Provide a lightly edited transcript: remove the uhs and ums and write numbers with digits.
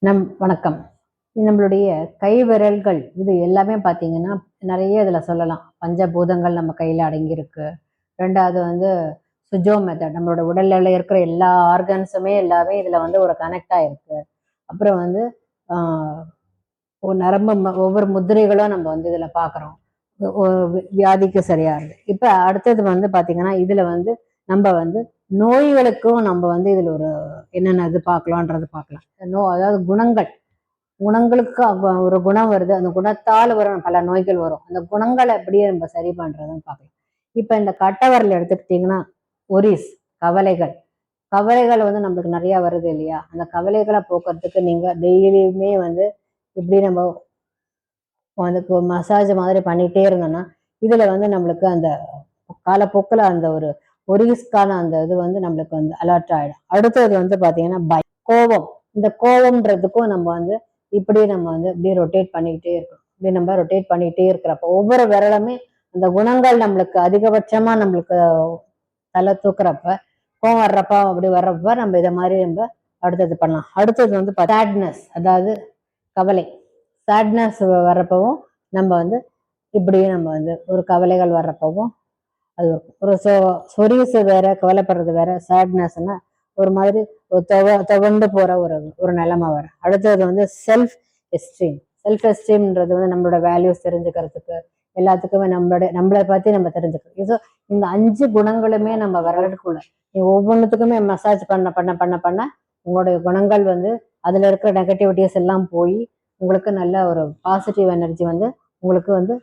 வணக்கம். நம்மளுடைய கை விரல்கள் இது எல்லாமே பார்த்தீங்கன்னா, நெறைய இதில சொல்லலாம். பஞ்சபூதங்கள் நம்ம கையில அடங்கியிருக்கு. 2வது வந்து சுஜோ மெத்தட் நம்மளோட உடல்ல இருக்கிற எல்லா ஆர்கன்ஸுமே எல்லாமே இதில வந்து ஒரு கனெக்ட் ஆயிருக்கு. அப்புறம் வந்து ஆ நரம்பு ஒவ்வொரு முத்திரைகளும் நம்ம வந்து இதில பார்க்குறோம். ஒ வியாதிக்கு சரியாகுது. இப்ப அடுத்தது வந்து பார்த்தீங்கன்னா, இதில வந்து நம்ப வந்து நோய்களுக்கும் நம்ம வந்து இதில ஒரு என்னென்ன இது பார்க்கலான்றது பார்க்கலாம். அதாவது குணங்கள். குணங்களுக்கு ஒரு குணம் வருது. அந்த குணத்தால் வரும் பல நோய்கள் வரும். அந்த குணங்கள எப்படியே நம்ம சரி பண்றதுன்னு பார்க்கலாம். இப்ப இந்த கட்டை விரல் எடுத்துக்கிட்டீங்கன்னா, ஒரிஸ் கவலைகள். கவலைகள் வந்து நம்மளுக்கு நெறைய வருது இல்லையா? அந்த கவலைகள போக்குறதுக்கு நீங்க டெய்லியுமே வந்து இப்படி நம்ம அதுக்கு மசாஜ் மாதிரி பண்ணிட்டே இருந்தோம்னா, இதுல வந்து நம்மளுக்கு அந்த காலப்போக்குல அந்த ஒரு ஒரிஸ்க்கான அந்த இது வந்து நம்மளுக்கு வந்து அலர்ட் ஆயிடும். அடுத்தது வந்து பார்த்தீங்கன்னா, கோவம். இந்த கோவம்ன்றதுக்கும் நம்ம வந்து இப்படி நம்ம வந்து இப்படியே ரொட்டேட் பண்ணிக்கிட்டே இருக்கணும். இப்படி நம்ம ரொட்டேட் பண்ணிக்கிட்டே இருக்கிறப்போ, ஒவ்வொரு விரலுமே அந்த குணங்கள் நம்மளுக்கு அதிகபட்சமா நம்மளுக்கு தல தூக்குறப்ப, கோவம் வர்றப்ப, அப்படி வர்றப்ப நம்ம இத மாரி நம்ம அடுத்தது பண்ணலாம். அடுத்தது வந்து சேட்னஸ் அதாவது கவலை. சேட்னஸ் வர்றப்பவும் நம்ம வந்து இப்படியே நம்ம வந்து ஒரு கவலைகள் வர்றப்பவும் அது ஒரு சொரீஸ் வேற, கவலைப்படுறது வேற, சேட்னஸ்ன்னா ஒரு மாதிரி ஒரு துவண்டு போற ஒரு ஒரு நிலைமை வரும். அடுத்தது வந்து செல்ஃப் எஸ்டீம். செல்ஃப் எஸ்டீம்ன்றது வந்து நம்மளோட வேல்யூஸ் தெரிஞ்சுக்கிறதுக்கு, எல்லாத்துக்குமே நம்மளை பத்தி நம்ம தெரிஞ்சுக்கணும். இது இந்த 5 குணங்களுமே நம்ம வரலாற்றுக்குள்ள நீ ஒவ்வொன்றுத்துக்குமே மசாஜ் பண்ண பண்ண பண்ண பண்ண உங்களுடைய குணங்கள் வந்து அதுல இருக்கிற நெகட்டிவிட்டிஸ் எல்லாம் போய் உங்களுக்கு நல்ல ஒரு பாசிட்டிவ் எனர்ஜி வந்து உங்களுக்கு வந்து